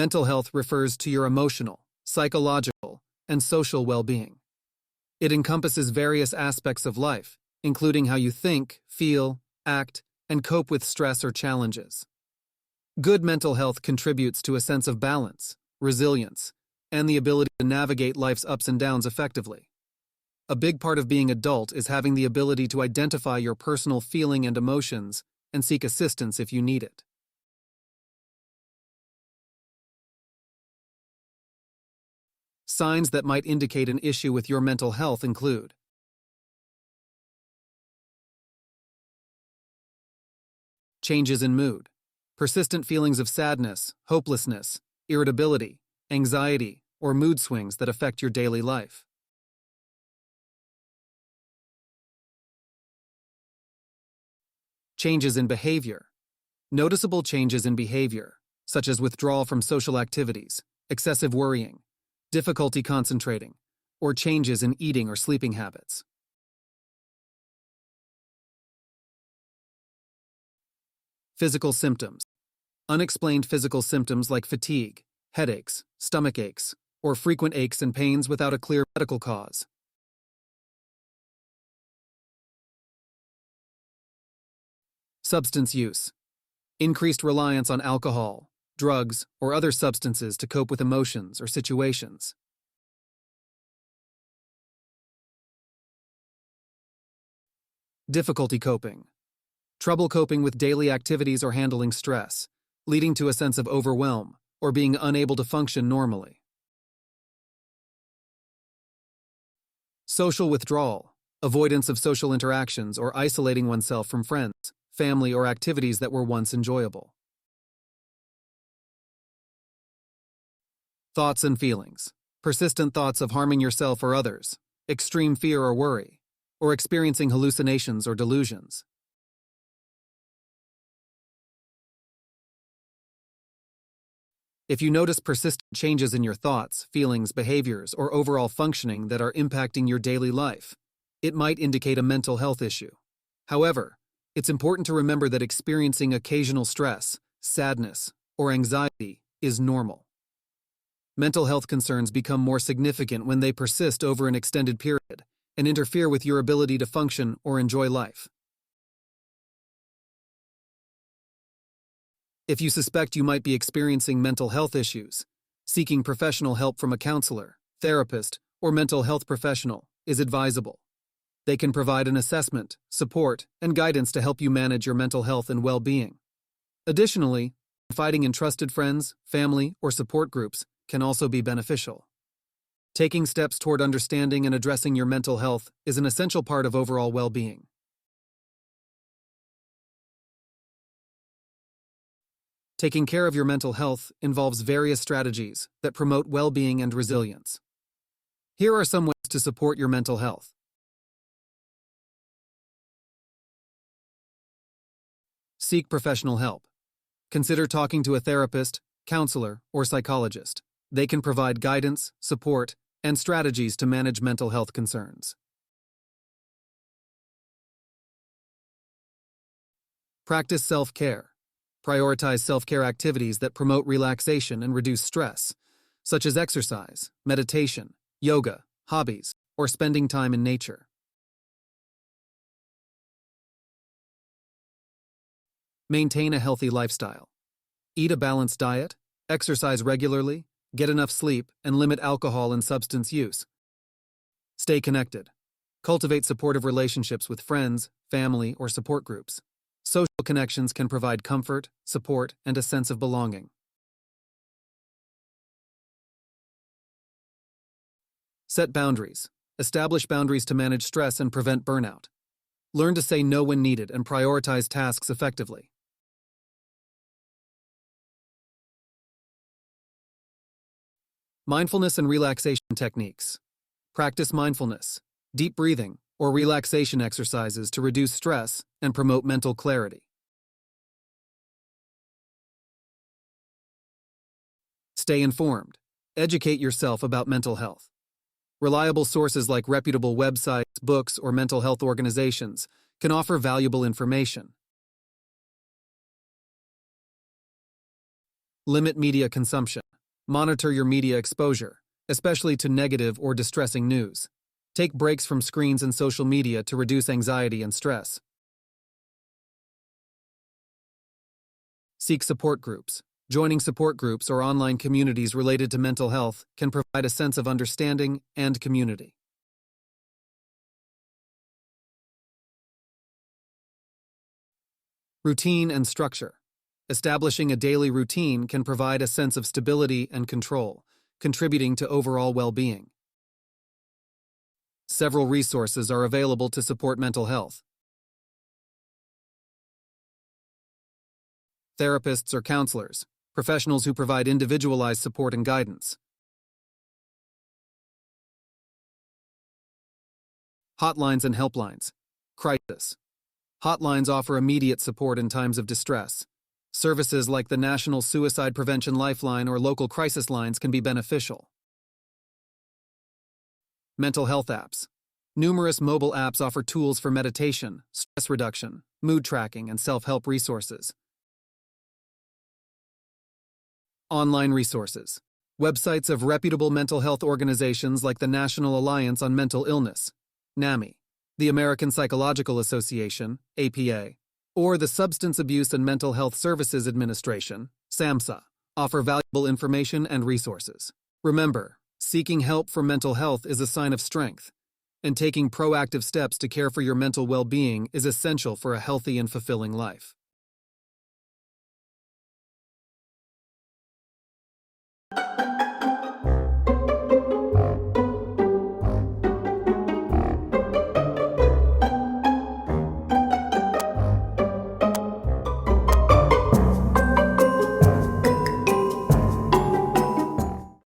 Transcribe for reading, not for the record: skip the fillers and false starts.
Mental health refers to your emotional, psychological, and social well-being. It encompasses various aspects of life, including how you think, feel, act, and cope with stress or challenges. Good mental health contributes to a sense of balance, resilience, and the ability to navigate life's ups and downs effectively. A big part of being adult is having the ability to identify your personal feeling and emotions and seek assistance if you need it. Signs that might indicate an issue with your mental health include changes in mood, persistent feelings of sadness, hopelessness, irritability, anxiety, or mood swings that affect your daily life. Changes in behavior. Noticeable changes in behavior, such as withdrawal from social activities, excessive worrying, difficulty concentrating, or changes in eating or sleeping habits. Physical symptoms. Unexplained physical symptoms like fatigue, headaches, stomach aches, or frequent aches and pains without a clear medical cause. Substance use. Increased reliance on alcohol, drugs, or other substances to cope with emotions or situations. Difficulty coping. Trouble coping with daily activities or handling stress, leading to a sense of overwhelm or being unable to function normally. Social withdrawal. Avoidance of social interactions or isolating oneself from friends, family, or activities that were once enjoyable. Thoughts and feelings. Persistent thoughts of harming yourself or others, extreme fear or worry, or experiencing hallucinations or delusions. If you notice persistent changes in your thoughts, feelings, behaviors, or overall functioning that are impacting your daily life, it might indicate a mental health issue. However, it's important to remember that experiencing occasional stress, sadness, or anxiety is normal. Mental health concerns become more significant when they persist over an extended period and interfere with your ability to function or enjoy life. If you suspect you might be experiencing mental health issues, seeking professional help from a counselor, therapist, or mental health professional is advisable. They can provide an assessment, support, and guidance to help you manage your mental health and well-being. Additionally, confiding in trusted friends, family, or support groups can also be beneficial. Taking steps toward understanding and addressing your mental health is an essential part of overall well-being. Taking care of your mental health involves various strategies that promote well-being and resilience. Here are some ways to support your mental health. Seek professional help. Consider talking to a therapist, counselor, or psychologist. They can provide guidance, support, and strategies to manage mental health concerns. Practice self-care. Prioritize self-care activities that promote relaxation and reduce stress, such as exercise, meditation, yoga, hobbies, or spending time in nature. Maintain a healthy lifestyle. Eat a balanced diet, exercise regularly, get enough sleep, and limit alcohol and substance use. Stay connected. Cultivate supportive relationships with friends, family, or support groups. Social connections can provide comfort, support, and a sense of belonging. Set boundaries. Establish boundaries to manage stress and prevent burnout. Learn to say no when needed and prioritize tasks effectively. Mindfulness and relaxation techniques. Practice mindfulness, deep breathing, or relaxation exercises to reduce stress and promote mental clarity. Stay informed. Educate yourself about mental health. Reliable sources like reputable websites, books, or mental health organizations can offer valuable information. Limit media consumption. Monitor your media exposure, especially to negative or distressing news. Take breaks from screens and social media to reduce anxiety and stress. Seek support groups. Joining support groups or online communities related to mental health can provide a sense of understanding and community. Routine and structure. Establishing a daily routine can provide a sense of stability and control, contributing to overall well-being. Several resources are available to support mental health. Therapists or counselors, professionals who provide individualized support and guidance. Hotlines and helplines. Crisis. Hotlines offer immediate support in times of distress. Services like the National Suicide Prevention Lifeline or local crisis lines can be beneficial. Mental health apps. Numerous mobile apps offer tools for meditation, stress reduction, mood tracking, and self-help resources. Online resources. Websites of reputable mental health organizations like the National Alliance on Mental Illness, NAMI, the American Psychological Association, APA, or the Substance Abuse and Mental Health Services Administration, SAMHSA, offer valuable information and resources. Remember, seeking help for mental health is a sign of strength, and taking proactive steps to care for your mental well-being is essential for a healthy and fulfilling life.